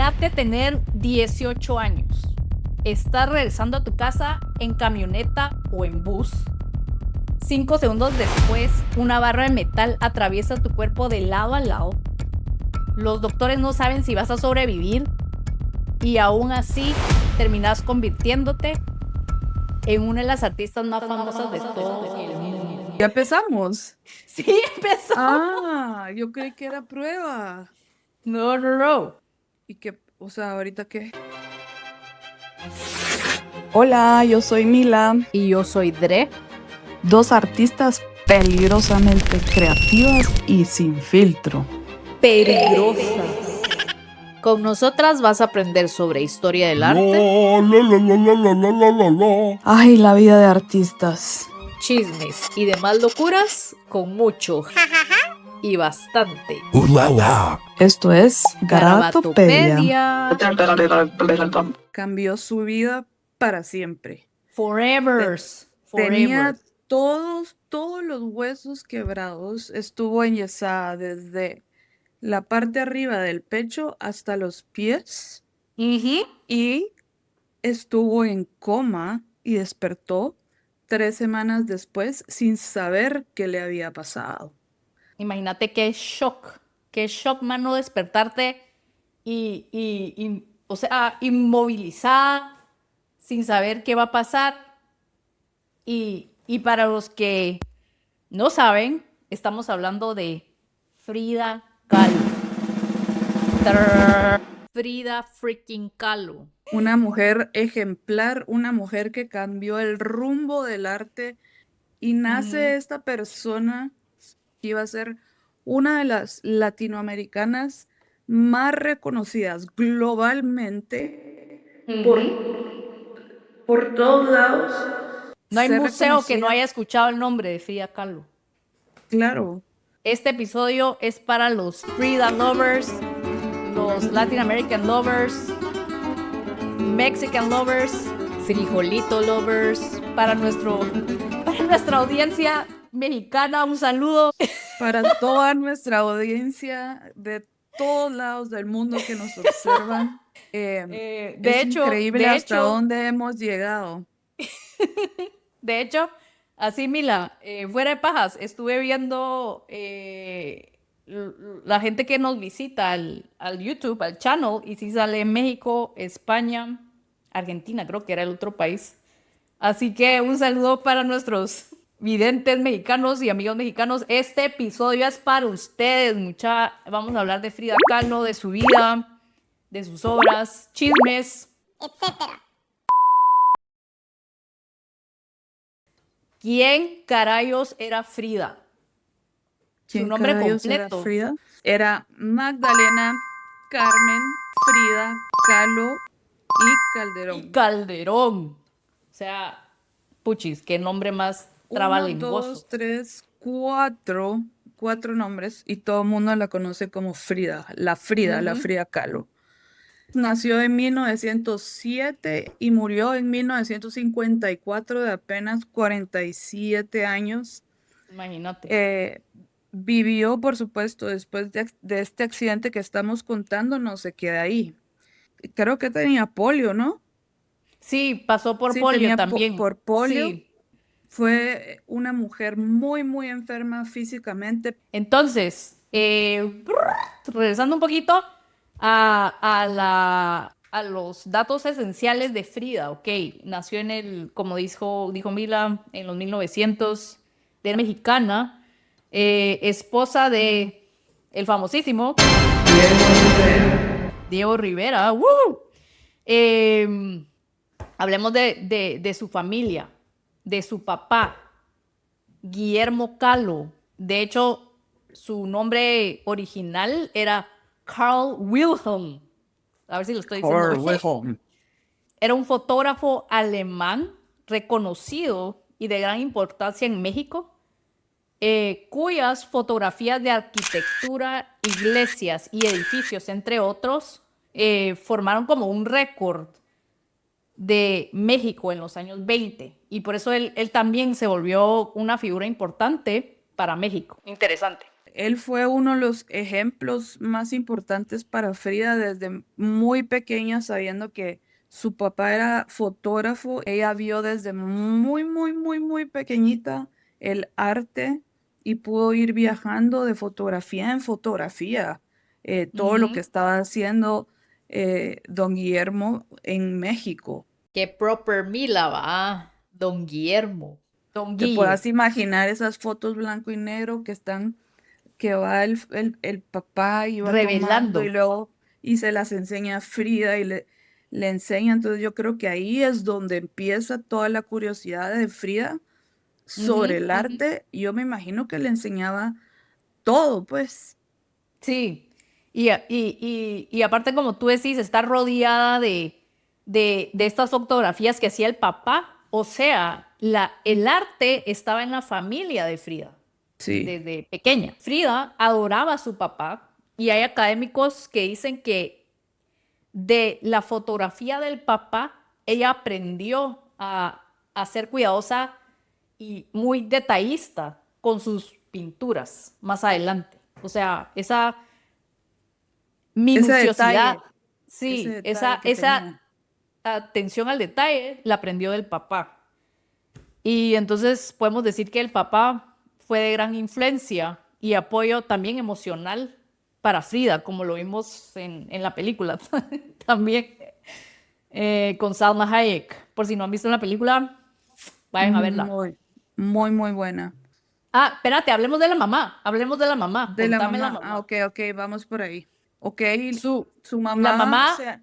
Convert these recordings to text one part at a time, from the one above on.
Imagínate tener 18 años. Estás regresando a tu casa en camioneta o en bus. 5 segundos después, una barra de metal atraviesa tu cuerpo de lado a lado. Los doctores no saben si vas a sobrevivir y aún así terminas convirtiéndote en una de las artistas más famosas de todo el mundo. ¿Ya empezamos? Sí, empezó. Yo creí que era prueba. No. ¿Y qué? O sea, ¿ahorita qué? Hola, yo soy Mila. Y yo soy Dre. Dos artistas peligrosamente creativas y sin filtro. Peligrosas. Con nosotras vas a aprender sobre historia del arte, Ay, la vida de artistas. chismes y demás locuras con mucho y bastante. Esto es Garatopedia. Garabatopedia. Cambió su vida para siempre. Forever. Tenía todos los huesos quebrados. Estuvo enyesada desde la parte arriba del pecho hasta los pies. Y estuvo en coma y despertó 3 semanas después sin saber qué le había pasado. Imagínate qué shock, mano, despertarte y o sea, inmovilizada, sin saber qué va a pasar. Y para los que no saben, estamos hablando de Frida Kahlo. Frida freaking Kahlo. Una mujer ejemplar, una mujer que cambió el rumbo del arte y nace esta persona que iba a ser una de las latinoamericanas más reconocidas globalmente por todos lados. No hay Ser museo que no reconocida. haya escuchado el nombre de Frida Kahlo. Claro. Este episodio es para los Frida lovers, los Latin American lovers, Mexican lovers, frijolito lovers, para nuestra audiencia mexicana, un saludo. Para toda nuestra audiencia de todos lados del mundo que nos observan. Es increíble hasta dónde hemos llegado. De hecho, así Mila, fuera de pajas, estuve viendo la gente que nos visita al YouTube, al channel, y sí sale México, España, Argentina, creo que era el otro país. Así que un saludo para nuestros videntes mexicanos y amigos mexicanos. Este episodio es para ustedes, mucha. Vamos a hablar de Frida Kahlo, de su vida, de sus obras, chismes, etcétera. ¿Quién carayos era Frida? ¿Quién Su nombre carayos completo. era Frida? Era Magdalena Carmen Frida Kahlo y Calderón. Calderón. O sea, puchis, qué nombre más trabalenguoso. 1, 2, 3, 4 nombres y todo el mundo la conoce como Frida, la Frida Kahlo. Nació en 1907 y murió en 1954 de apenas 47 años. Imagínate. Vivió, por supuesto, después de este accidente que estamos contando, no se queda ahí. Creo que tenía polio, ¿no? Sí, pasó por Sí, polio tenía también. por polio. Sí. Fue una mujer muy, muy enferma físicamente. Entonces, regresando un poquito a los datos esenciales de Frida, ok, nació como dijo Mila, en los 1900, era mexicana, esposa de el famosísimo Diego Rivera. Hablemos de su familia, de su papá, Guillermo Kahlo. De hecho, su nombre original era Carl Wilhelm. A ver si lo estoy diciendo bien. Era un fotógrafo alemán reconocido y de gran importancia en México, cuyas fotografías de arquitectura, iglesias y edificios, entre otros, formaron como un récord de México en los años 20. Y por eso él también se volvió una figura importante para México. Interesante. él fue uno de los ejemplos más importantes para Frida desde muy pequeña, sabiendo que su papá era fotógrafo. Ella vio desde muy, muy, muy, muy pequeñita el arte y pudo ir viajando de fotografía en fotografía. Todo lo que Ujú. estaba haciendo don Guillermo en México. Qué proper Mila va, don Guillermo, don Te puedas Guille, imaginar esas fotos blanco y negro que va el papá y va tomando y revelando. luego y se las enseña a Frida y le enseña. Entonces yo creo que ahí es donde empieza toda la curiosidad de Frida Ujú, sobre el ujú. arte. Y yo me imagino que le enseñaba todo, pues. Sí, y aparte como tú decís, está rodeada de estas fotografías que hacía el papá, o sea, el arte estaba en la familia de Frida, Sí, desde pequeña. Frida adoraba a su papá y hay académicos que dicen que de la fotografía del papá, ella aprendió a ser cuidadosa y muy detallista con sus pinturas más adelante. O sea, esa ese minuciosidad, detalle, ese sí, detalle que esa tenía. atención al detalle la aprendió del papá. Y entonces podemos decir que el papá fue de gran influencia y apoyo también emocional para Frida, como lo vimos en la película también, con Salma Hayek. Por si no han visto la película, vayan a verla. Muy, muy, muy buena. Ah, espérate, hablemos de la mamá, De la contame la mamá. Ah, mamá. ok, ok, vamos por ahí. Ok, Su, su la mamá, o mamá, sea,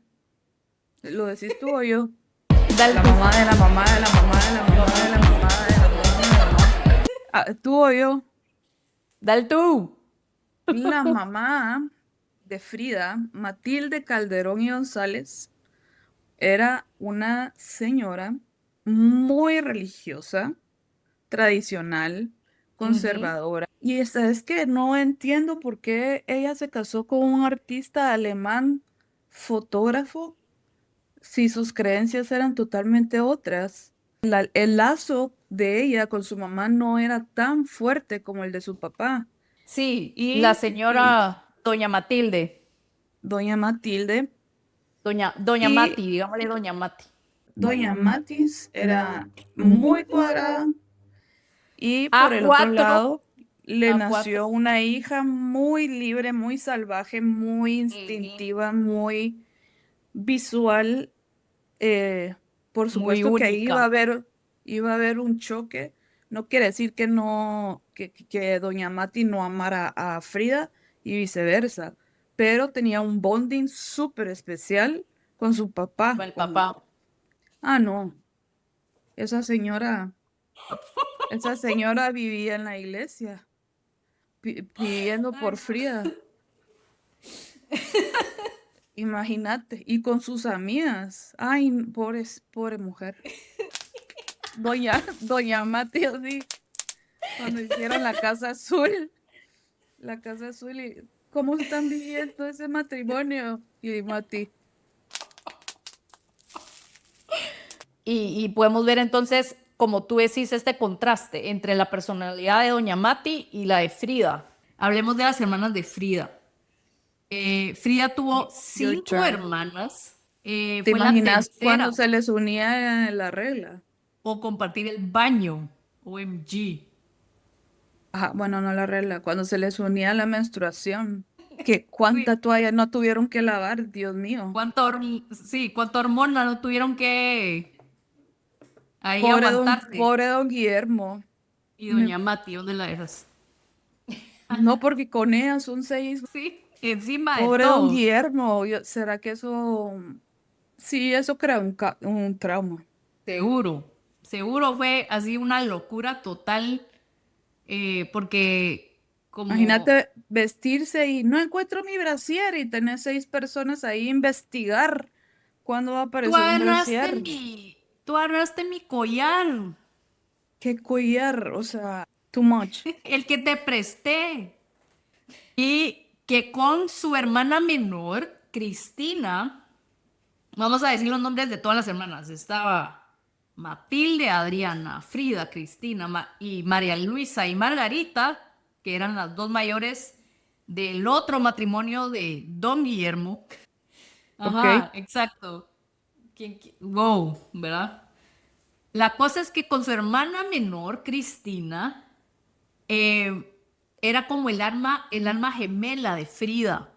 ¿lo decís tú o yo? dale La tú. mamá de la mamá de la mamá de la No, mamá de la mamá de la mamá de la mamá. Ah, tú o yo. dale tú. La mamá de Frida, Matilde Calderón y González, era una señora muy religiosa, tradicional, Ujú. conservadora. Y esta es que no entiendo por qué ella se casó con un artista alemán, fotógrafo, si sus creencias eran totalmente otras. El lazo de ella con su mamá no era tan fuerte como el de su papá. Sí, la Y señora Doña Matilde, doña Matilde Doña y Mati, digámosle Doña Mati. doña Matis era muy cuadrada y por a el otro cuatro lado le a cuatro nació una hija muy libre, muy salvaje, muy Ujú. instintiva, muy visual. eh, por Muy supuesto que ahí única. iba a haber un choque. No quiere decir que no, que doña Mati no amara a Frida y viceversa, pero tenía un bonding súper especial con su papá. Con el papá. Ah, no, esa señora, esa señora vivía en la iglesia, pidiendo por Frida. Imagínate, y con sus amigas. Ay, pobre, pobre mujer. Doña Mati, así, cuando hicieron la casa azul, y ¿cómo están viviendo ese matrimonio? Y Mati, Y podemos ver entonces, como tú decís, este contraste entre la personalidad de Doña Mati y la de Frida. Hablemos de las hermanas de Frida. Frida tuvo your cinco turn. hermanas. ¿Te Fue la imaginas cuando tercera se les unía la regla? o compartir el baño. OMG. Ajá, bueno, no la regla, cuando se les unía la menstruación. Que Sí. cuánta toalla no tuvieron que lavar, Dios mío. Sí, cuánta hormona no tuvieron que ahí aguantarse. Pobre don Guillermo. Y Me- Doña Mati, ¿dónde la dejas? no, porque con ella son seis. Sí, encima de Pobre don todo. Guillermo. ¿Será que eso? Sí, eso crea un trauma. Seguro. Seguro fue así una locura total, porque como Imagínate vestirse y no encuentro mi brasier y tener seis personas ahí investigar cuándo va a aparecer un brasier. tú agarraste mi collar, Qué collar, o sea, too much. el que te presté. Y que con su hermana menor, Cristina, vamos a decir los nombres de todas las hermanas. Estaba Matilde, Adriana, Frida, Cristina y María Luisa y Margarita, que eran las dos mayores del otro matrimonio de Don Guillermo. Ok. Ajá, exacto. Wow, ¿verdad? La cosa es que con su hermana menor, Cristina, eh, era como el alma gemela de Frida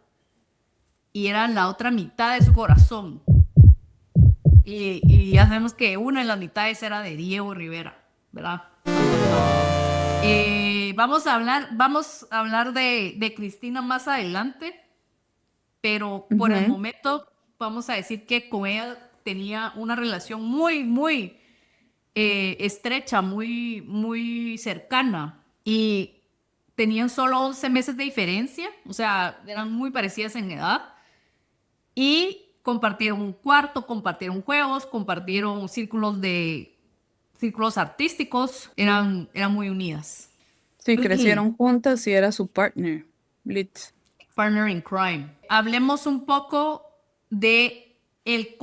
y era la otra mitad de su corazón. Y ya sabemos que una de las mitades era de Diego Rivera, ¿verdad? Vamos a hablar de Cristina más adelante, pero por el Ujú. momento vamos a decir que con ella tenía una relación muy, muy estrecha, muy, muy cercana. Y tenían solo 11 meses de diferencia, o sea, eran muy parecidas en edad. Y compartieron un cuarto, compartieron juegos, compartieron círculos artísticos, eran muy unidas. Sí, crecieron juntas y era su partner, Blitz. Partner in crime. Hablemos un poco de el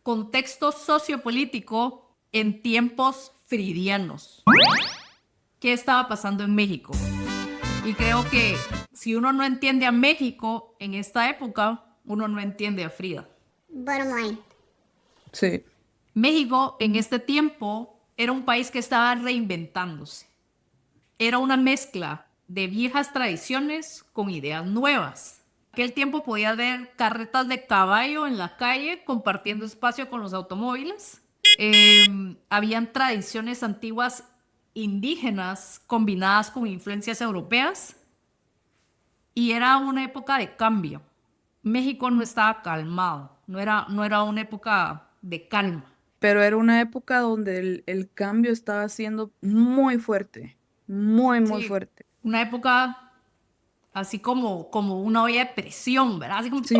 contexto sociopolítico en tiempos fridianos. ¿Qué estaba pasando en México? Y creo que si uno no entiende a México en esta época, uno no entiende a Frida. Bottom line. Sí. México en este tiempo era un país que estaba reinventándose. Era una mezcla de viejas tradiciones con ideas nuevas. Aquel tiempo podía ver carretas de caballo en la calle compartiendo espacio con los automóviles. Habían tradiciones antiguas indígenas combinadas con influencias europeas y era una época de cambio. México no estaba calmado, no era una época de calma. Pero era una época donde el cambio estaba siendo muy fuerte, muy, muy Sí, fuerte. una época así como una olla de presión, ¿verdad? Así como... Sí,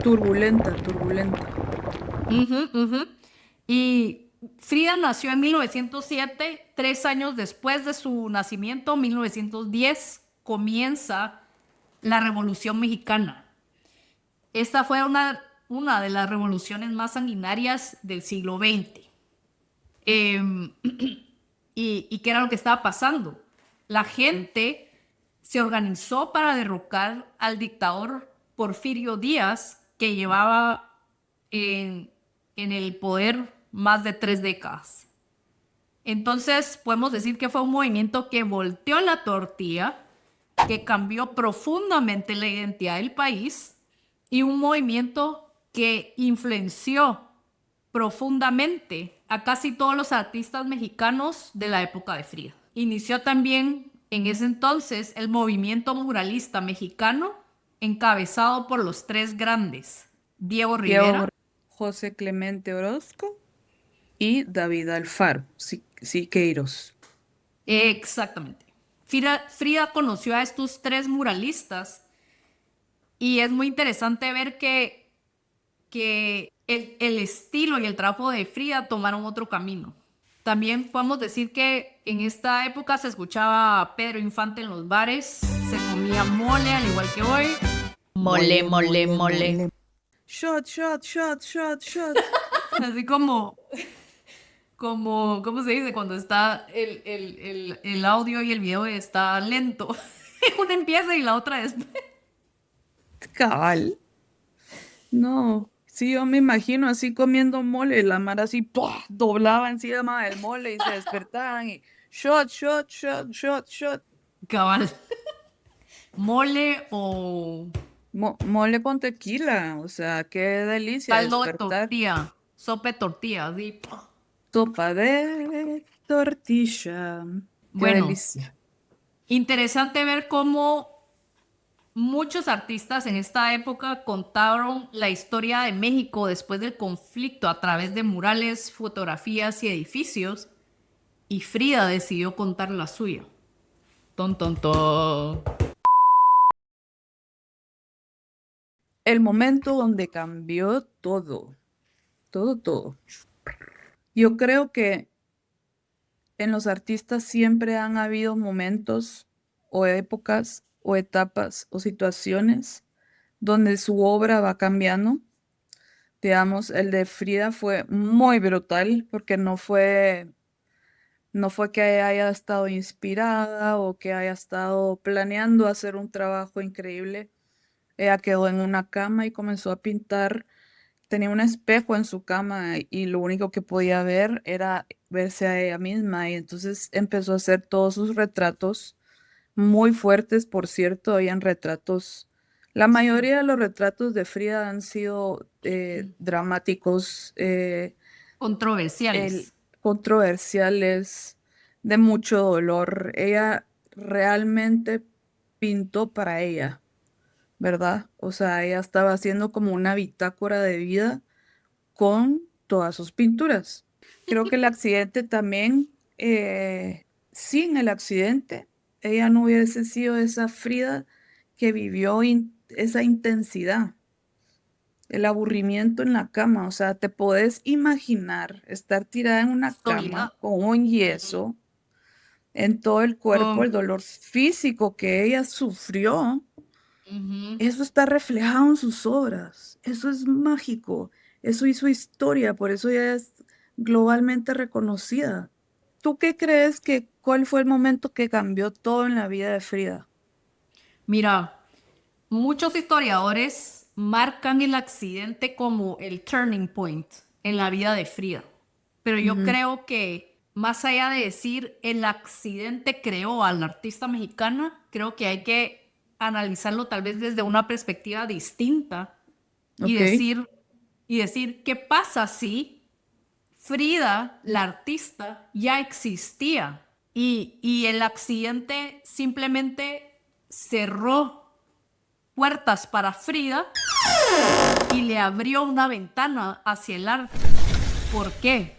turbulenta, turbulenta. Ujú, ujú. Y Frida nació en 1907, 3 años después de su nacimiento, 1910, comienza la Revolución Mexicana. Esta fue una de las revoluciones más sanguinarias del siglo XX. Em, ¿Y qué era lo que estaba pasando? La gente se organizó para derrocar al dictador Porfirio Díaz, que llevaba en el poder más de 3 décadas. Entonces, podemos decir que fue un movimiento que volteó la tortilla, que cambió profundamente la identidad del país y un movimiento que influenció profundamente a casi todos los artistas mexicanos de la época de Frida. Inició también en ese entonces el movimiento muralista mexicano encabezado por los tres grandes, Diego Diego Rivera. José Clemente Orozco y David Alfaro, Siqueiros. Exactamente. Frida conoció a estos tres muralistas y es muy interesante ver que el estilo y el trabajo de Frida tomaron otro camino. También podemos decir que en esta época se escuchaba a Pedro Infante en los bares, se comía mole al igual que hoy. Mole, mole, mole. Shot, shot, shot, shot, shot. Así ¿cómo se dice? Cuando está el audio y el video está lento. Una empieza y la otra después. Cabal. No. Sí, yo me imagino así comiendo mole, la mara así ¡pua! Doblaba encima del mole y se despertaban y shot, shot, shot, shot, shot. Cabal. Mole o Mole con tequila, o sea, qué delicia caldo de despertar. tortilla, sopa de tortilla, así. Sopa de tortilla, qué Bueno, delicia. interesante ver cómo muchos artistas en esta época contaron la historia de México después del conflicto a través de murales, fotografías y edificios, y Frida decidió contar la suya. Ton, ton, ton. El momento donde cambió todo, todo, todo. Yo creo que en los artistas siempre han habido momentos o épocas o etapas o situaciones donde su obra va cambiando. Digamos, el de Frida fue muy brutal porque No fue que haya estado inspirada o que haya estado planeando hacer un trabajo increíble. Ella quedó en una cama y comenzó a pintar. Tenía un espejo en su cama y lo único que podía ver era verse a ella misma. Y entonces empezó a hacer todos sus retratos muy fuertes, por cierto. Habían retratos. La Sí. mayoría de los retratos de Frida han sido dramáticos, Controversiales. controversiales, de mucho dolor. Ella realmente pintó para ella, ¿verdad? O sea, ella estaba haciendo como una bitácora de vida con todas sus pinturas. Creo que el accidente también, sin el accidente, ella no hubiese sido esa Frida que vivió esa intensidad, el aburrimiento en la cama. O sea, te podés imaginar estar tirada en una Soledad. cama con un yeso en todo el cuerpo, Con, el dolor físico que ella sufrió. ujú. Eso está reflejado en sus obras. Eso es mágico. Eso hizo historia, por eso ella es globalmente reconocida. ¿Tú qué crees que cuál fue el momento que cambió todo en la vida de Frida? Mira, muchos historiadores marcan el accidente como el turning point en la vida de Frida. Pero yo Ujú. creo que más allá de decir el accidente creó a la artista mexicana, creo que hay que analizarlo tal vez desde una perspectiva distinta y Ok, decir, ¿qué pasa si Frida, la artista, ya existía y el accidente simplemente cerró puertas para Frida y le abrió una ventana hacia el arte? ¿Por qué?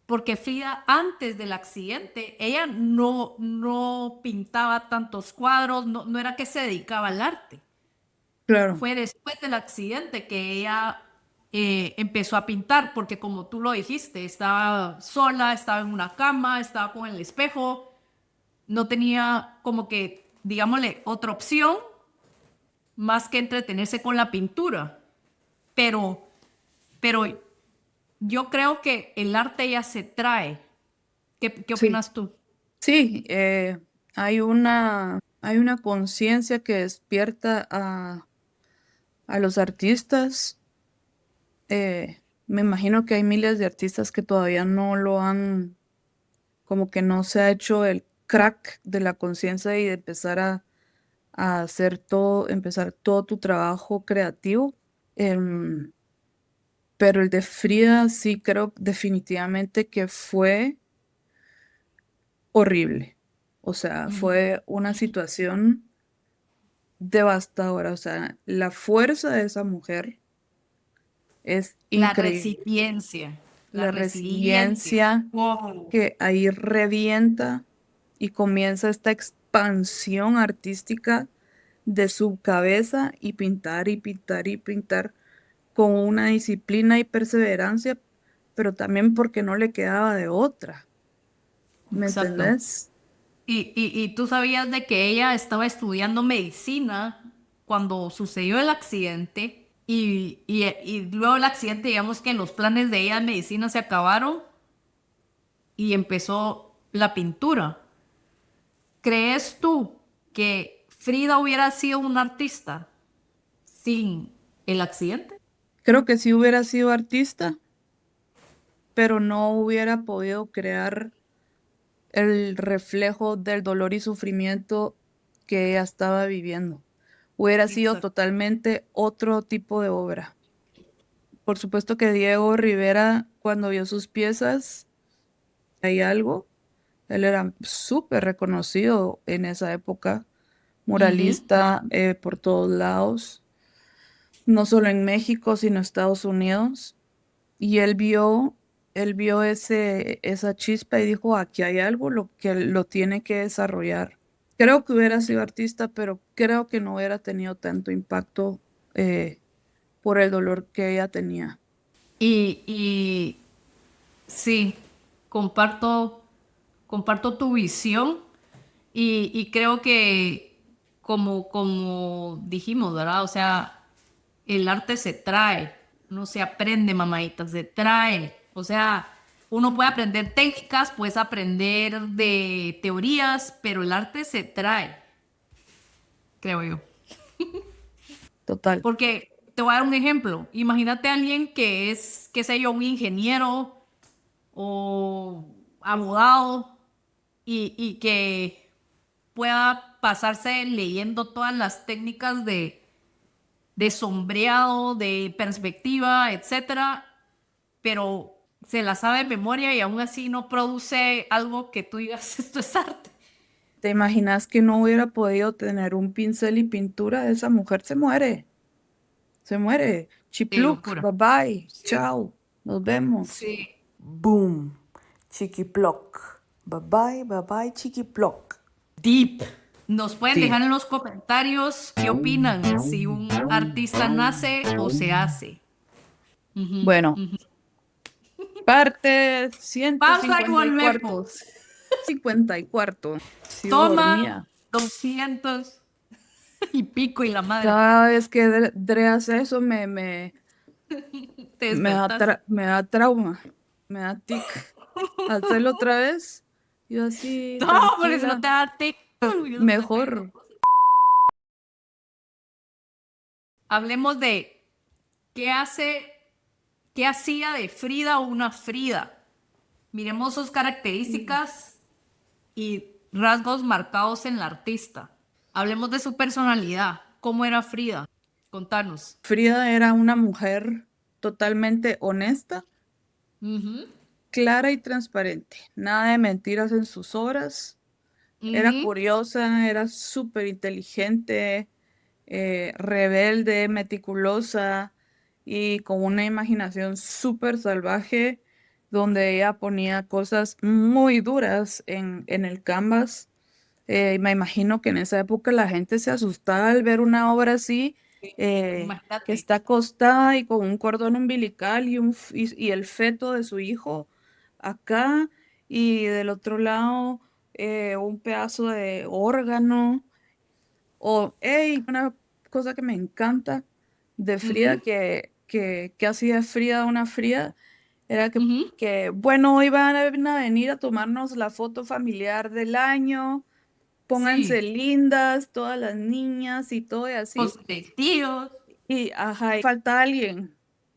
Porque Frida, antes del accidente, ella no pintaba tantos cuadros, no era que se dedicaba al arte. claro. Fue después del accidente que ella empezó a pintar, porque como tú lo dijiste, estaba sola, estaba en una cama, estaba con el espejo, no tenía como que, digámosle, otra opción más que entretenerse con la pintura. Pero, pero yo creo que el arte ya se trae. ¿Qué Sí, opinas tú? sí, hay una conciencia que despierta a los artistas. Me imagino que hay miles de artistas que todavía no lo han, como que no se ha hecho el crack de la conciencia y de empezar a hacer todo, empezar todo tu trabajo creativo. Em, pero el de Frida sí creo definitivamente que fue horrible. O sea, Ujú. fue una situación devastadora. O sea, la fuerza de esa mujer es La increíble. resiliencia, la La resiliencia. resiliencia Wow. que ahí revienta y comienza esta expansión artística de su cabeza y pintar y pintar y pintar con una disciplina y perseverancia, pero también porque no le quedaba de otra. ¿Me Exacto. entendés? Y tú sabías de que ella estaba estudiando medicina cuando sucedió el accidente y luego el accidente, digamos que los planes de ella de medicina se acabaron y empezó la pintura. ¿Crees tú que Frida hubiera sido una artista sin el accidente? Creo que sí hubiera sido artista, pero no hubiera podido crear el reflejo del dolor y sufrimiento que ella estaba viviendo. Hubiera sido Exacto. totalmente otro tipo de obra. Por supuesto que Diego Rivera, cuando vio sus piezas, hay algo. Él era súper reconocido en esa época, Ujú. muralista por todos lados, no solo en México, sino en Estados Unidos. Y él vio esa chispa y dijo, aquí hay algo lo que lo tiene que desarrollar. Creo que hubiera sido artista, pero creo que no hubiera tenido tanto impacto por el dolor que ella tenía. Y sí, comparto tu visión y creo que como dijimos, ¿verdad? O sea, el arte se trae, no se aprende, mamadita, se trae. O sea, Uno puede aprender técnicas, puedes aprender de teorías, pero el arte se trae, creo yo. Total. Porque te voy a dar un ejemplo. Imagínate a alguien que es, qué sé yo, un ingeniero o abogado y que pueda pasarse leyendo todas las técnicas de sombreado, de perspectiva, etcétera, pero se la sabe de memoria y aún así no produce algo que tú digas, esto es arte. ¿Te imaginas que no hubiera podido tener un pincel y pintura? Esa mujer se muere. Se muere. Qué Chipluk, locura. bye bye. Sí, Chao. Nos vemos. sí. Boom. Chiquiploc. Bye bye, bye bye, chiquiploc. Deep. Nos pueden Sí. dejar en los comentarios qué opinan, si un artista nace o se hace. Ujú, Bueno, ujú. parte Pausa y 154. volvemos. 54. Sigo Toma dormida. 200 y pico y la madre. Cada vez que Dre hace eso Te despertas. me da trauma. Me da tic. Hacerlo otra vez. Yo así, No, porque si no tranquila. te da tic. Yo no estoy viendo. Mejor. Hablemos de qué hace, qué hacía de Frida una Frida. Miremos sus características y rasgos marcados en la artista. Hablemos de su personalidad. ¿Cómo era Frida? Contanos. Frida era una mujer totalmente honesta, Ujú, clara y transparente. Nada de mentiras en sus obras. Era ujú. curiosa, era súper inteligente, rebelde, meticulosa y con una imaginación súper salvaje, donde ella ponía cosas muy duras en el canvas. Me imagino que en esa época la gente se asustaba al ver una obra así, que Imagínate. está acostada y con un cordón umbilical y el feto de su hijo acá, y del otro lado un pedazo de órgano. O, hey, una cosa que me encanta de Frida, Ujú, que hacía Frida una Frida, era ujú. bueno, hoy van a venir a tomarnos la foto familiar del año, pónganse Sí, lindas, todas las niñas y todo y así. con vestidos. Y, ajá, y falta alguien.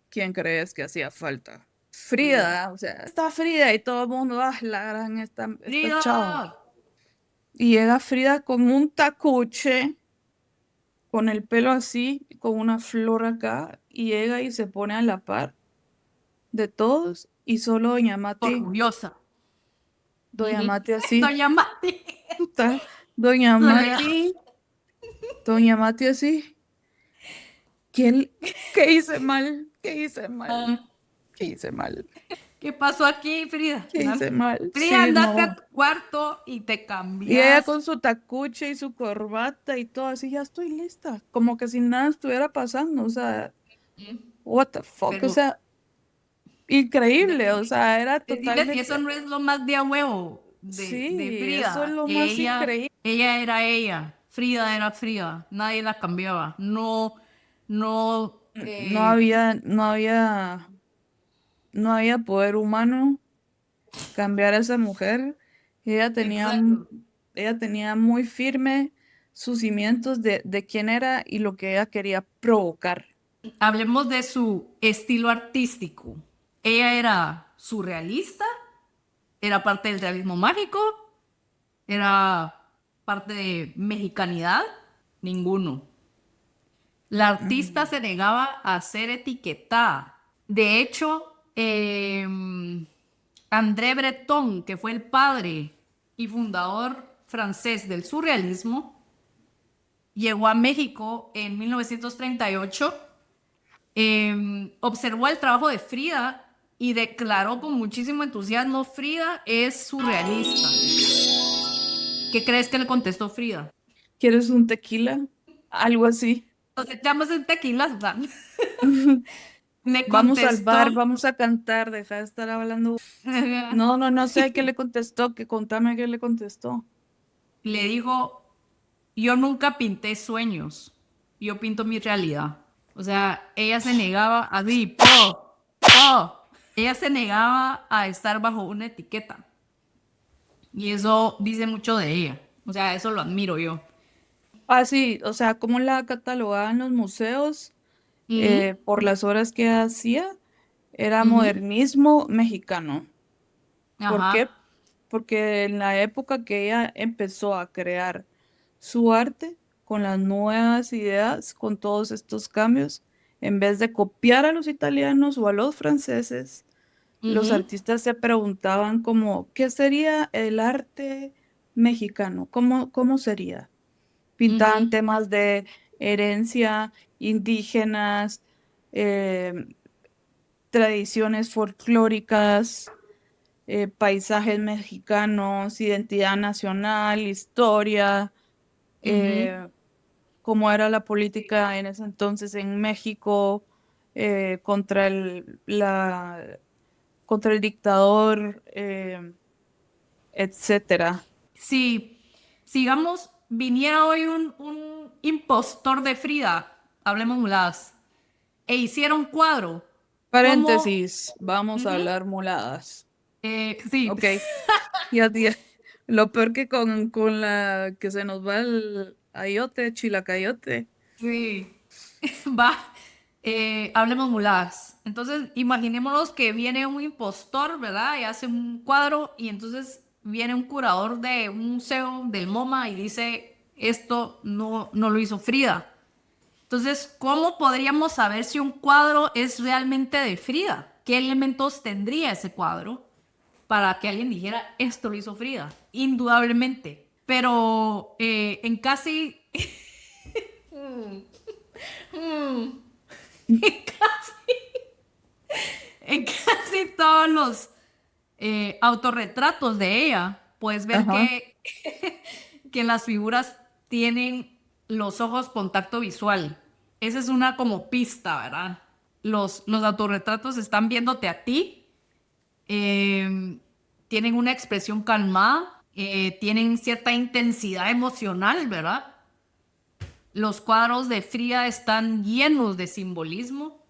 ¿Quién crees que hacía falta? Frida. Frida, o sea, está Frida y todo el mundo, ah, la gran, esta chava. Frida. Y llega Frida con un tacuche, con el pelo así, con una flor acá, y llega y se pone a la par de todos, y solo Orgullosa. Doña Ujú. Mati así, Doña Mati. está, Doña Doña- Mati, Doña Mati así. ¿Qué, qué hice mal? ¿Qué hice mal? Ah, ¿Qué hice mal? ¿qué pasó aquí, Frida? ¿Qué hice mal? Frida, Sí, andate a no. tu cuarto y te Y ella cambias. con su tacuche y su corbata y todo así, ya estoy lista, como que si nada estuviera pasando, o sea, what the fuck, o Pero sea, increíble, o decime, sea, era decime si eso totalmente, no es lo más de a huevo de sí, eso es Frida. lo Que más increíble. ella era ella. Frida era Frida. Nadie la cambiaba. No, no. No había, no había, no había poder humano cambiar a esa mujer. Ella tenía, Exacto. ella tenía muy firme sus cimientos de quién era y lo que ella quería provocar. Hablemos de su estilo artístico. Ella era surrealista, era parte del realismo mágico, era parte de mexicanidad, ninguno. La artista Mm, se negaba a ser etiquetada. De hecho, André Breton, que fue el padre y fundador francés del surrealismo, llegó a México en 1938, observó el trabajo de Frida y declaró con muchísimo entusiasmo: Frida es surrealista. ¿Qué crees que le contestó Frida? ¿Quieres un tequila? Algo así. Nos echamos en tequila, Susan. Le Vamos al contestó, bar, vamos a cantar, deja de estar hablando. No, no, no sé qué le contestó, que contame qué le contestó. le dijo: yo nunca pinté sueños, yo pinto mi realidad. O sea, ella se negaba así, po. Ella se negaba a estar bajo una etiqueta. Y eso dice mucho de ella. O sea, eso lo admiro yo. Ah, sí, o sea, cómo la catalogaban los museos Ujú, por las obras que hacía, era ujú, modernismo mexicano. ¿Por ajá, qué? Porque en la época que ella empezó a crear su arte con las nuevas ideas, con todos estos cambios, en vez de copiar a los italianos o a los franceses, los ujú, artistas se preguntaban como, ¿qué sería el arte mexicano? ¿Cómo sería? Pintaban ujú, temas de herencia, indígenas, eh, tradiciones folclóricas, paisajes mexicanos, identidad nacional, historia, ujú. eh, cómo era la política en ese entonces en México, contra contra el dictador, etcétera. Si, sigamos, viniera hoy un impostor de Frida, hablemos muladas, e hiciera un cuadro, ¿cómo? Paréntesis, vamos a Ujú, hablar muladas. sí, Ok, ya. Lo peor que con la que se nos va el ayote, chilacayote. sí, va, hablemos muladas. Entonces, imaginémonos que viene un impostor, ¿verdad? Y hace un cuadro y entonces viene un curador de un museo del MoMA y dice, esto no lo hizo Frida. Entonces, ¿cómo podríamos saber si un cuadro es realmente de Frida? ¿Qué elementos tendría ese cuadro para que alguien dijera, esto lo hizo Frida? Indudablemente. Pero en casi, en casi todos los autorretratos de ella, puedes ver Ajá. que las figuras tienen los ojos con tacto visual. Esa es una como pista, ¿verdad? Los autorretratos están viéndote a ti, tienen una expresión calmada, tienen cierta intensidad emocional, ¿verdad? Los cuadros de Frida están llenos de simbolismo.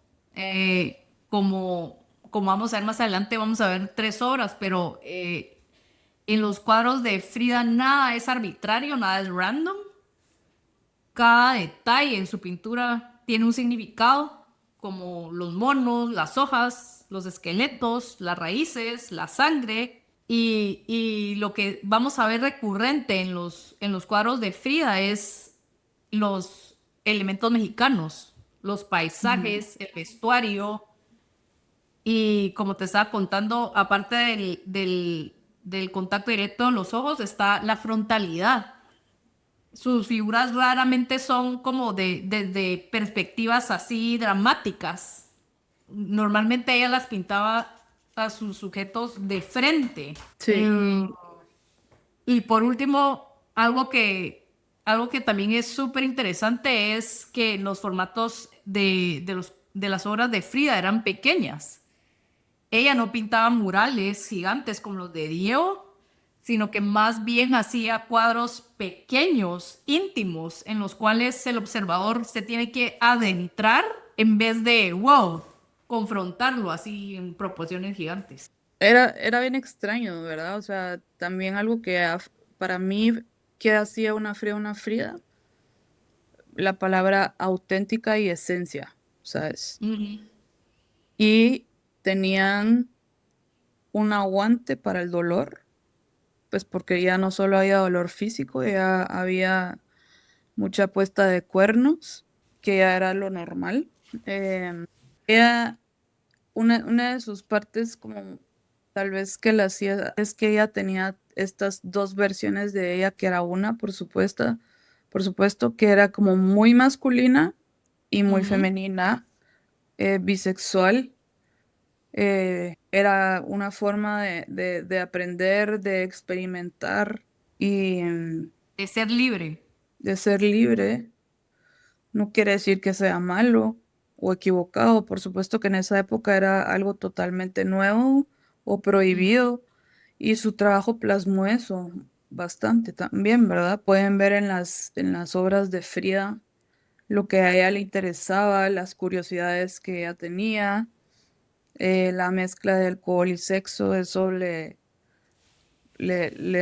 Como vamos a ver más adelante, vamos a ver tres obras, pero en los cuadros de Frida nada es arbitrario, nada es random. Cada detalle en su pintura tiene un significado, como los monos, las hojas, los esqueletos, las raíces, la sangre. Y lo que vamos a ver recurrente en los cuadros de Frida es los elementos mexicanos, los Ujú. paisajes, el vestuario. Y como te estaba contando, aparte del contacto directo en los ojos, está la frontalidad. Sus figuras raramente son como desde perspectivas así dramáticas. Normalmente ella las pintaba a sus sujetos de frente. Sí. Y por último, algo que también es súper interesante es que los formatos de las obras de Frida eran pequeñas. Ella no pintaba murales gigantes como los de Diego, sino que más bien hacía cuadros pequeños, íntimos, en los cuales el observador se tiene que adentrar en vez de, wow, confrontarlo así en proporciones gigantes. Era bien extraño, ¿verdad? O sea, también algo que para mí, que hacía una Frida, la palabra auténtica y esencia, ¿sabes? Ujú, Y tenían un aguante para el dolor, pues porque ya no solo había dolor físico, ya había mucha puesta de cuernos, que ya era lo normal. Ella, una de sus partes como tal vez que la hacía es que ella tenía estas dos versiones de ella, que era una, por supuesto, que era como muy masculina y muy ujú. femenina, bisexual. Era una forma de aprender, de experimentar y De ser libre. de ser libre. No quiere decir que sea malo o equivocado. Por supuesto que en esa época era algo totalmente nuevo o Ujú. prohibido y su trabajo plasmó eso bastante también, ¿verdad? Pueden ver en en las obras de Frida lo que a ella le interesaba, las curiosidades que ella tenía. La mezcla de alcohol y sexo, eso le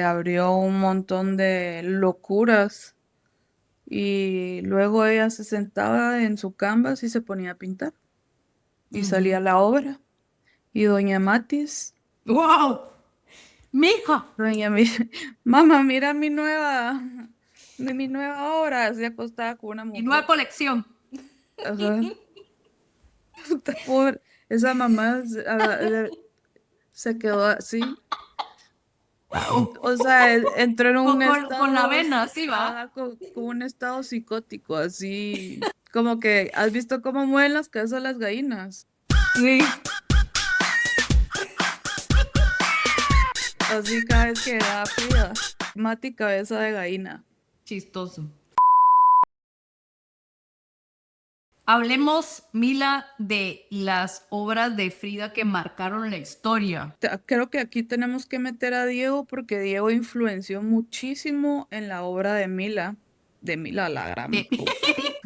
abrió un montón de locuras. Y luego ella se sentaba en su canvas y se ponía a pintar. Y salía la obra. Y doña Matis, ¡Wow! ¡Mija! doña mi, mamá, mira mi nueva obra, así acostada con una Y nueva mujer. colección. Ajá. Puta, pobre. Esa mamá se quedó así. O sea, entró en un Con la estado, vena, así va. ajá, con un estado psicótico, así. Como que, ¿has visto cómo mueven las cabezas las gallinas? Sí. Así cada vez que da Frida. Mati cabeza de gallina. Chistoso. Hablemos, Mila, de las obras de Frida que marcaron la historia. Creo que aquí tenemos que meter a Diego porque Diego influenció muchísimo en la obra de Mila la gran Eh, puta,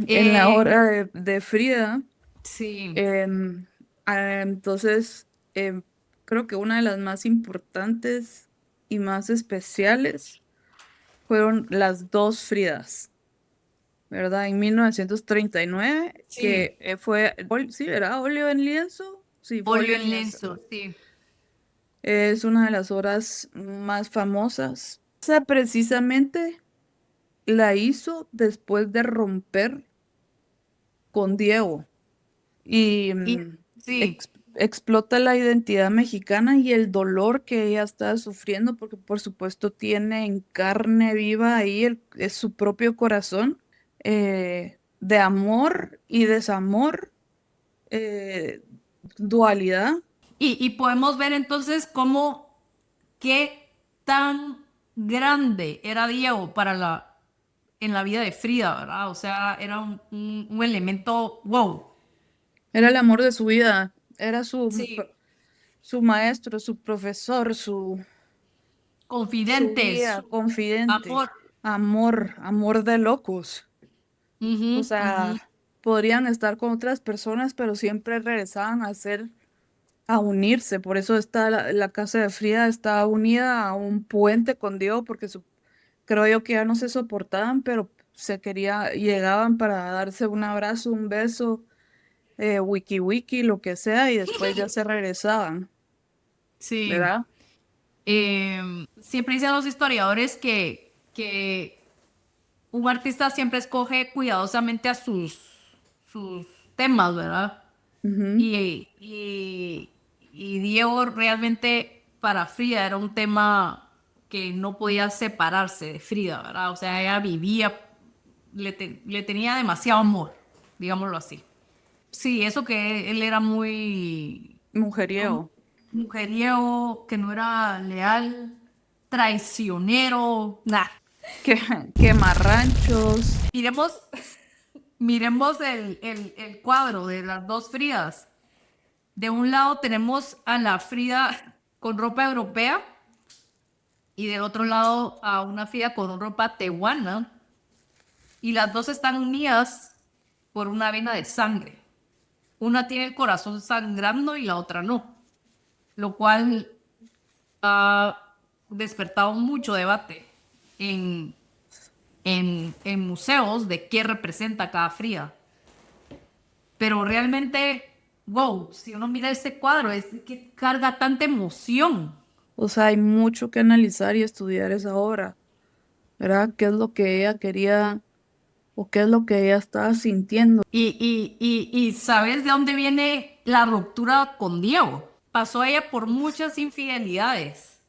en la eh, obra de Frida. sí. Em, entonces, creo que una de las más importantes y más especiales fueron las dos Fridas, ¿verdad? En 1939, Sí. que fue, sí, ¿verdad? ¿Óleo en lienzo? Sí, fue Óleo óleo en en lienzo. lienzo, sí. Es una de las obras más famosas. Esa precisamente la hizo después de romper con Diego y Y sí. explota la identidad mexicana y el dolor que ella está sufriendo, porque por supuesto tiene en carne viva ahí es su propio corazón de amor y desamor, eh, dualidad. Y podemos ver entonces cómo qué tan grande era Diego en la vida de Frida, ¿verdad? O sea, era un elemento, wow. Era el amor de su vida, era su, Sí. su maestro, su profesor, su Confidente, guía, su confidente, amor. amor de locos. O Ujú, ujú. sea, podrían estar con otras personas, pero siempre regresaban a unirse. Por eso está la casa de Frida está unida a un puente con Dios, porque creo yo que ya no se soportaban, pero llegaban para darse un abrazo, un beso, wiki wiki, lo que sea, y después ya se regresaban, Sí. ¿verdad? Siempre dicen los historiadores que un artista siempre escoge cuidadosamente a sus temas, ¿verdad? Ujú. Y Diego realmente para Frida era un tema que no podía separarse de Frida, ¿verdad? O sea, ella vivía, le tenía demasiado amor, digámoslo así. Sí, eso que él era muy Mujeriego. mujeriego, que no era leal, traicionero, nada. Que, Quemarranchos. Miremos, miremos el cuadro de las dos Fridas. De un lado tenemos a la Frida con ropa europea y del otro lado a una Frida con ropa tehuana. Y las dos están unidas por una vena de sangre. Una tiene el corazón sangrando y la otra no, lo cual ha despertado mucho debate en, en museos de qué representa cada Frida. Pero realmente, wow, si uno mira este cuadro, es que carga tanta emoción. O sea, hay mucho que analizar y estudiar esa obra, ¿verdad? ¿Qué es lo que ella quería o qué es lo que ella estaba sintiendo? Y ¿sabes de dónde viene la ruptura con Diego? Pasó ella por muchas infidelidades,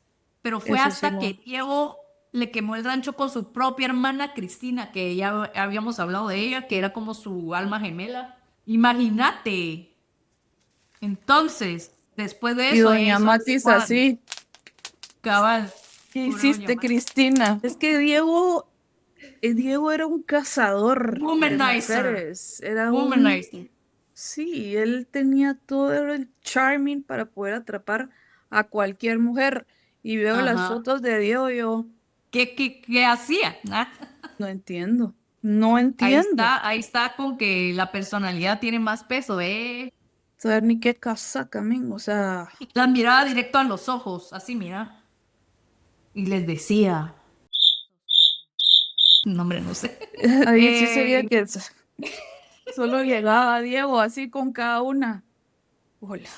pero fue Eso sí, hasta que Diego le quemó el rancho con su propia hermana Cristina, que ya habíamos hablado de ella, que era como su alma gemela. Imagínate. Entonces, después de y eso, ella doña hizo este Matis cuadro. así, Cabal. ¿qué Pobre doña hiciste, Mati. Cristina? Es que Diego era un cazador de Womanizer. mujeres, era Womanizer. sí, él tenía todo el charming para poder atrapar a cualquier mujer. Y veo las Ajá. fotos de Diego y yo ¿Qué hacía? ¿Ah? no entiendo, no entiendo. Ahí está con que la personalidad tiene más peso, ¿eh? saber ni qué casaca, men, o sea, Las miraba directo a los ojos, así mira. Y les decía, no, hombre, no sé. ahí sí sería que solo llegaba Diego así con cada una. Hola,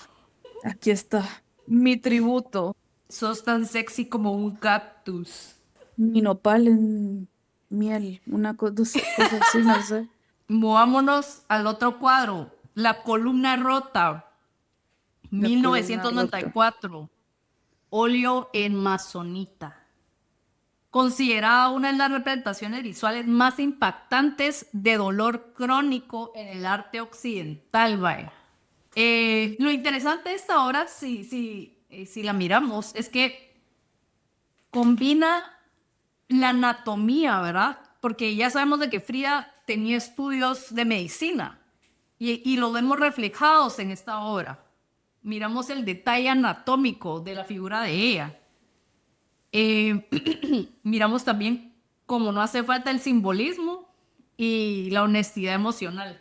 aquí está mi tributo, Sos tan sexy como un cactus. mi nopal en miel, una cosa así, no sé. Movámonos al otro cuadro. La columna rota, La mil columna novecientos noventa y rota. cuatro. Óleo en masonita. Considerada una de las representaciones visuales más impactantes de dolor crónico en el arte occidental, vaya. Lo interesante de esta obra, si la miramos, es que combina la anatomía, ¿verdad? Porque ya sabemos de que Frida tenía estudios de medicina y lo vemos reflejados en esta obra. Miramos el detalle anatómico de la figura de ella. Miramos también cómo no hace falta el simbolismo y la honestidad emocional.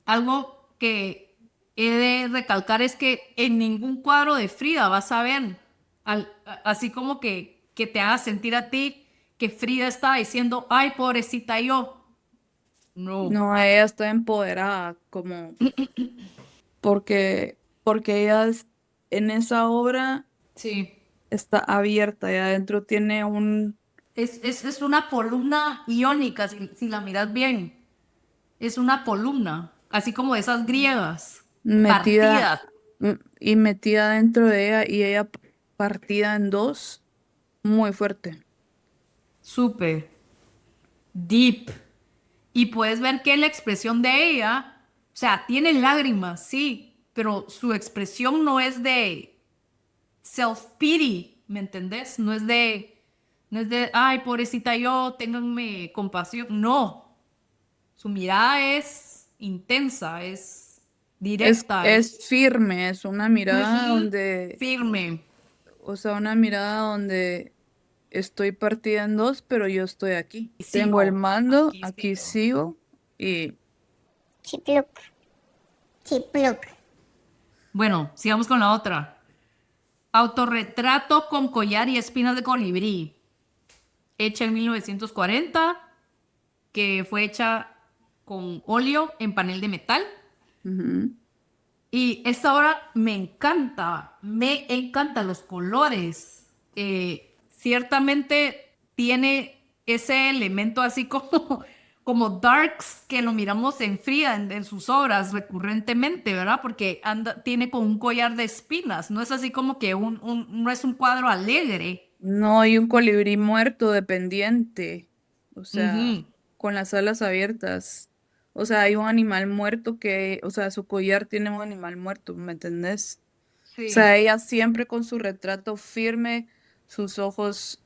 Algo que he de recalcar es que en ningún cuadro de Frida vas a ver, así como que te haga sentir a ti que Frida está diciendo, ay, pobrecita yo. No. No, ella está empoderada, como porque ella en esa obra Sí. está abierta y adentro tiene Es una columna iónica, si la miras bien. Es una columna, así como esas griegas, metida partidas. y metida dentro de ella y ella partida en dos, muy fuerte. Súper deep. Y puedes ver que la expresión de ella, o sea, tiene lágrimas, sí, pero su expresión no es de self-pity, ¿me entendés? No es de, ay, pobrecita yo, ténganme compasión. No, su mirada es intensa, es directa, es Es firme, es una mirada ujú, donde, firme. o sea, una mirada donde estoy partida en dos, pero yo estoy aquí. Y Tengo el sigo, mando, aquí aquí sigo. sigo y Chipluc, chipluc. Bueno, sigamos con la otra. Autorretrato con collar y espinas de colibrí, hecha en 1940, que fue hecha con óleo en panel de metal. ujú. Y esta obra me encantan los colores. Ciertamente tiene ese elemento así como darks que lo miramos en Frida en sus obras recurrentemente, ¿verdad? Porque tiene con un collar de espinas, no es así como que no es un cuadro alegre. No hay un colibrí muerto dependiente, o sea, Ujú, con las alas abiertas. O sea, hay un animal muerto que, o sea, su collar tiene un animal muerto, ¿me entendés? O sea, sí, ella siempre con su retrato firme, sus ojos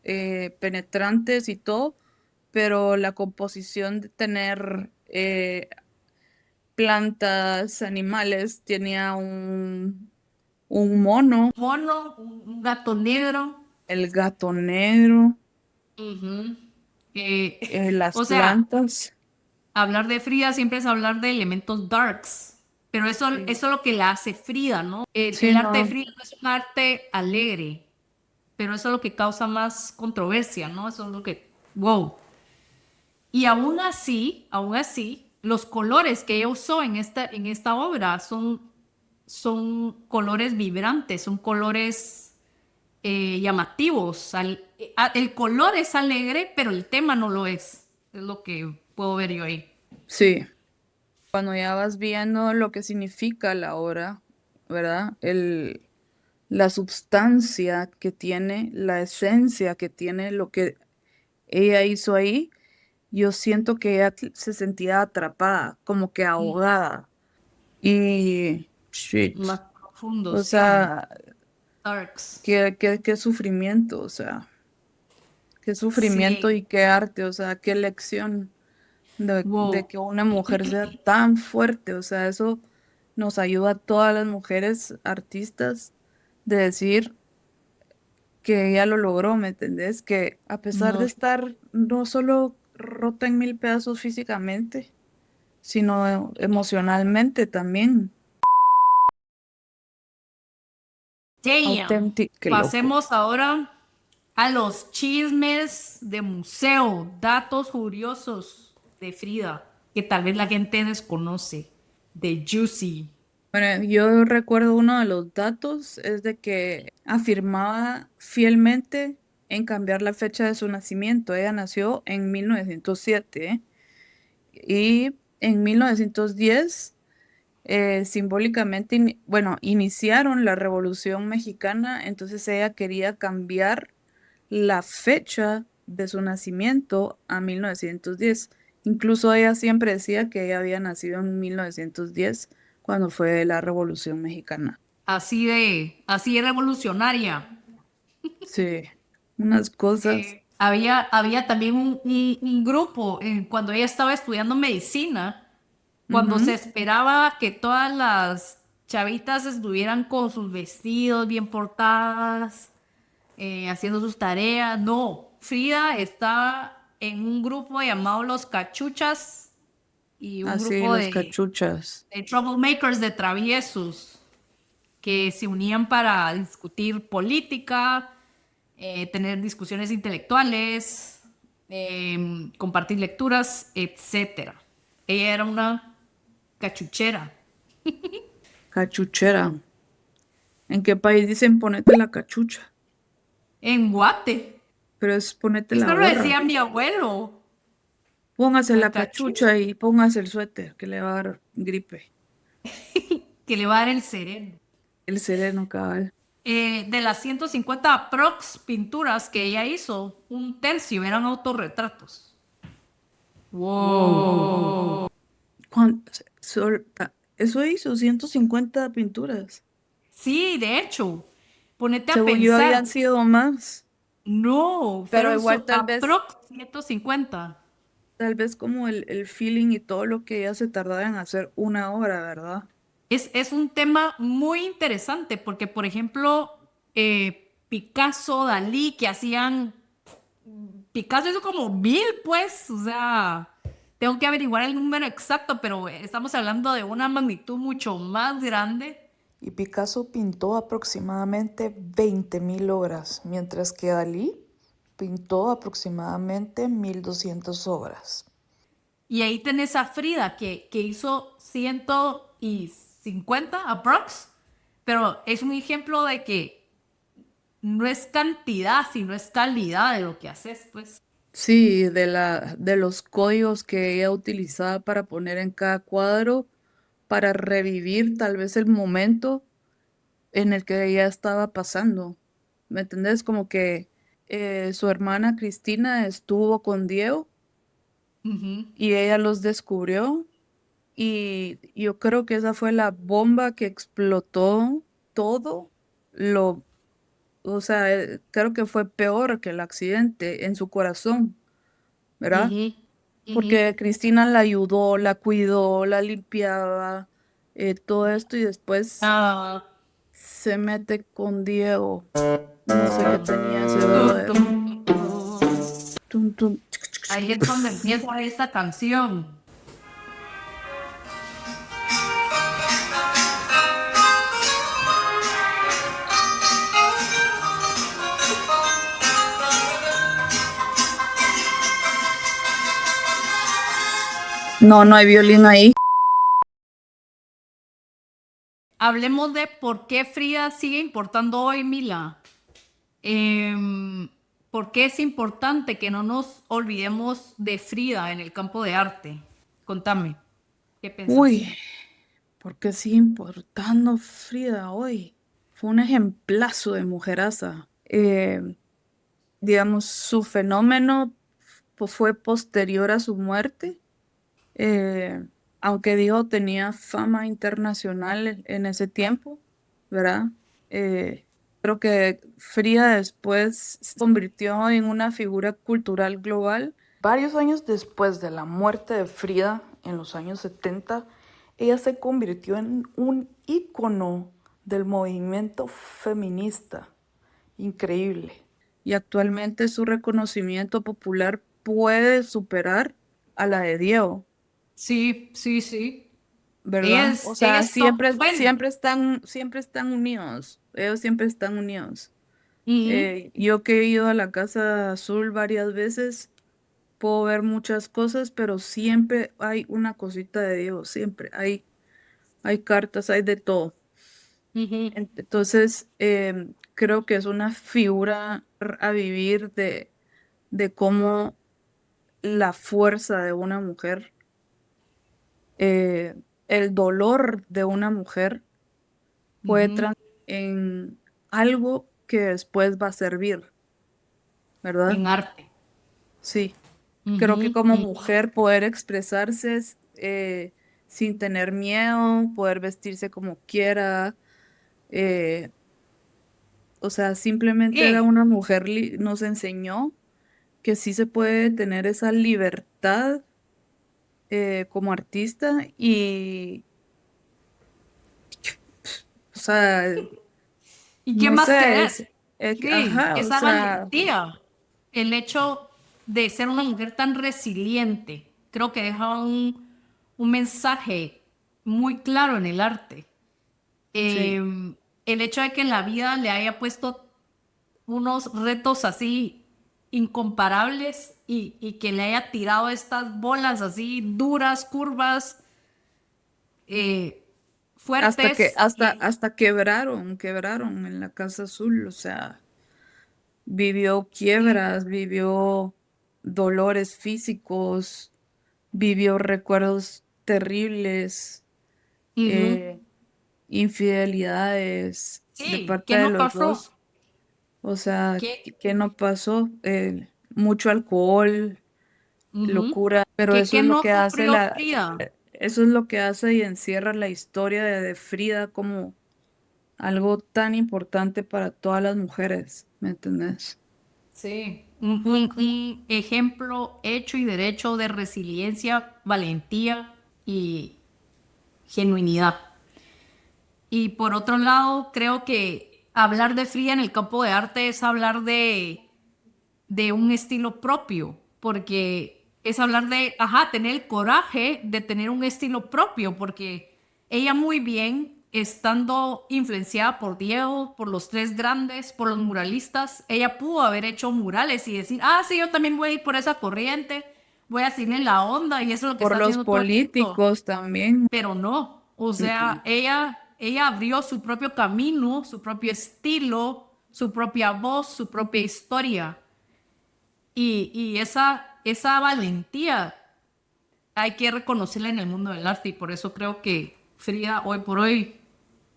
penetrantes y todo, pero la composición de tener plantas, animales, tenía un mono, mono, un gato negro. el gato negro, Ujú. las O sea, plantas. hablar de Frida siempre es hablar de elementos darks, pero eso Sí, es lo que la hace Frida, ¿no? sí, El arte de no, Frida no es un arte alegre, pero eso es lo que causa más controversia, ¿no? Eso es lo que, wow. Y aún así, los colores que ella usó en esta obra son colores vibrantes, son colores llamativos. El color es alegre, pero el tema no lo es. Es lo que puedo ver yo ahí. sí. Cuando ya vas viendo lo que significa la obra, ¿verdad? La substancia que tiene, la esencia que tiene lo que ella hizo ahí, yo siento que ella se sentía atrapada, como que ahogada. Y, shit, Más profundo, o sí. sea, Darks. qué sufrimiento, o sea, qué sufrimiento Sí. y qué arte, o sea, qué lección de Wow. que una mujer sea tan fuerte, o sea, eso nos ayuda a todas las mujeres artistas de decir que ella lo logró, ¿me entendés? Que a pesar de No. estar no solo rota en mil pedazos físicamente, sino emocionalmente también. Damn. Auténtico, qué loco. Pasemos ahora a los chismes de museo, datos curiosos de Frida, que tal vez la gente desconoce, de Juicy. Bueno, yo recuerdo uno de los datos es de que afirmaba fielmente en cambiar la fecha de su nacimiento. Ella nació en 1907 y en 1910 simbólicamente, bueno, iniciaron la Revolución Mexicana, entonces ella quería cambiar la fecha de su nacimiento a 1910. Incluso ella siempre decía que ella había nacido en 1910 cuando fue la Revolución Mexicana. Así de revolucionaria. Sí, unas cosas Había también un grupo cuando ella estaba estudiando medicina, cuando se ujú, esperaba que todas las chavitas estuvieran con sus vestidos bien portadas, haciendo sus tareas. No, Frida estaba en un grupo llamado Los Cachuchas y un así grupo las cachuchas. de troublemakers, de traviesos, que se unían para discutir política, tener discusiones intelectuales, compartir lecturas, etcétera. Ella era una cachuchera. Cachuchera. ¿En qué país dicen ponete la cachucha? En Guate. Pero es ponete la Esto lo gorra. decía mi abuelo. Póngase La la cachucha cachucha y póngase el suéter que le va a dar gripe. que le va a dar el sereno. El sereno cabal. De las 150 aprox pinturas que ella hizo, un tercio eran autorretratos. Wow. Eso hizo 150 pinturas. Sí, de hecho, ponete a Según yo pensar. habían sido más, No, pero fueron igual aprox 150. tal vez como el feeling y todo lo que ella se tardaba en hacer una obra, ¿verdad? Es un tema muy interesante porque, por ejemplo, Picasso, Dalí, que hacían. Picasso hizo como 1000, pues. O sea, tengo que averiguar el número exacto, pero estamos hablando de una magnitud mucho más grande. Y Picasso pintó aproximadamente 20.000 obras, mientras que Dalí pintó aproximadamente 1.200 obras. Y ahí tenés a Frida, que hizo 150 aprox, pero es un ejemplo de que no es cantidad, sino es calidad de lo que haces, pues. Sí, de los códigos que ella utilizaba para poner en cada cuadro, para revivir tal vez el momento en el que ella estaba pasando. ¿Me entendés? Como que su hermana Cristina estuvo con Diego Ujú. y ella los descubrió y yo creo que esa fue la bomba que explotó todo lo, o sea, creo que fue peor que el accidente en su corazón, ¿verdad? Ujú, ujú. Porque Cristina la ayudó, la cuidó, la limpiaba, todo esto y después Ah, se mete con Diego. No sé qué tenía ese tum, brother. tum, tum. Tum, tum. Ahí es donde empieza esta canción. No, no hay violín ahí. Hablemos de por qué Frida sigue importando hoy, Mila. ¿Por qué es importante que no nos olvidemos de Frida en el campo de arte? Contame, ¿qué pensás? Uy, ¿por qué sigue importando Frida hoy? Fue un ejemplazo de mujeraza. Digamos, su fenómeno fue posterior a su muerte. eh, Aunque digo tenía fama internacional en ese tiempo, ¿verdad? Eh, Creo que Frida después se convirtió en una figura cultural global. Varios años después de la muerte de Frida, en los años 70, ella se convirtió en un ícono del movimiento feminista. Increíble. Y actualmente su reconocimiento popular puede superar a la de Diego, Sí, sí, sí. ¿verdad? O Ella sea, es top 20. siempre están unidos. ellos siempre están unidos. Ujú. Yo que he ido a la Casa Azul varias veces, puedo ver muchas cosas, pero siempre hay una cosita de Dios, siempre hay cartas, hay de todo. Ujú. Entonces, creo que es una figura a vivir de cómo la fuerza de una mujer, eh, el dolor de una mujer puede Ujú. transformar en algo que después va a servir, ¿verdad? En arte. Sí, creo que Ujú. como Ujú. mujer poder expresarse sin tener miedo, poder vestirse como quiera, eh, o sea, simplemente era Sí. una mujer, nos enseñó que sí se puede tener esa libertad como artista y, o sea, ¿Y qué no más sé, querés? Sí, ajá, o esa sea, valentía, el hecho de ser una mujer tan resiliente, creo que deja un mensaje muy claro en el arte. sí, El hecho de que en la vida le haya puesto unos retos así incomparables y que le haya tirado estas bolas así duras, curvas, eh, fuertes. hasta quebraron en la Casa Azul, o sea, vivió Sí. quiebras, vivió dolores físicos, vivió recuerdos terribles, Ujú. eh, infidelidades de Sí, parte ¿qué de no los pasó? dos. O sea, ¿Qué? ¿qué no pasó? Mucho alcohol, Ujú. locura, pero ¿Qué, eso qué es lo no que hace sufrió Frida? eso es lo que hace y encierra la historia de Frida como algo tan importante para todas las mujeres, ¿me entendés? Sí, un ejemplo hecho y derecho de resiliencia, valentía y genuinidad. Y por otro lado, creo que hablar de Frida en el campo de arte es hablar de un estilo propio, porque es hablar de, ajá, tener el coraje de tener un estilo propio, porque ella muy bien, estando influenciada por Diego, por los tres grandes, por los muralistas, ella pudo haber hecho murales y decir, ah, sí, yo también voy a ir por esa corriente, voy a seguirle la onda y eso es lo que Por está los haciendo todo el mundo, políticos también. pero no, o Mm, sea, mm. ella abrió su propio camino, su propio estilo, su propia voz, su propia historia. Y esa valentía hay que reconocerla en el mundo del arte y por eso creo que Frida hoy por hoy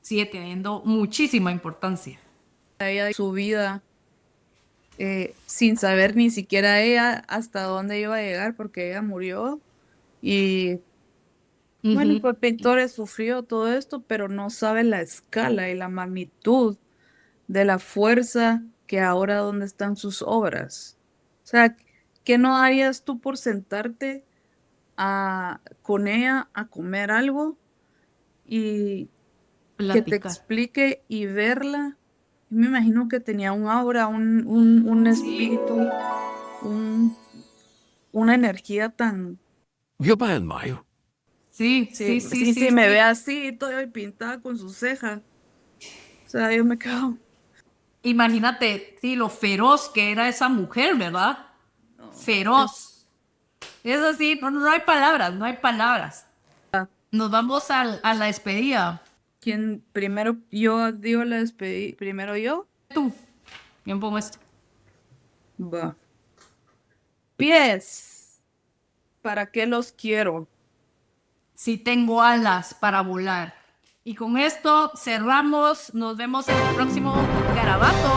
sigue teniendo muchísima importancia. Ella de su vida sin saber ni siquiera ella hasta dónde iba a llegar porque ella murió y bueno, Ujú. pues Pintores sufrió todo esto, pero no sabe la escala y la magnitud de la fuerza que ahora donde están sus obras. O sea, ¿qué no harías tú por sentarte con ella a comer algo y que te Platicar. explique y verla? Me imagino que tenía un aura, un Sí, espíritu, un, una energía tan... Wir ba in Mayo. sí, Sí, sí, sí, sí, sí, sí, me ve sí. así, toda pintada con sus cejas. O sea, yo me quedo... Imagínate, sí, lo feroz que era esa mujer, ¿verdad? no, es- Feroz. Es así, no, no hay palabras, no hay palabras. Nos vamos a la despedida. ¿Quién primero? Yo digo la despedida. ¿Primero yo? Tú, bien pongo esto. Va. Pies. ¿Para qué los quiero? Si tengo alas para volar. Y con esto cerramos. Nos vemos en el próximo garabato.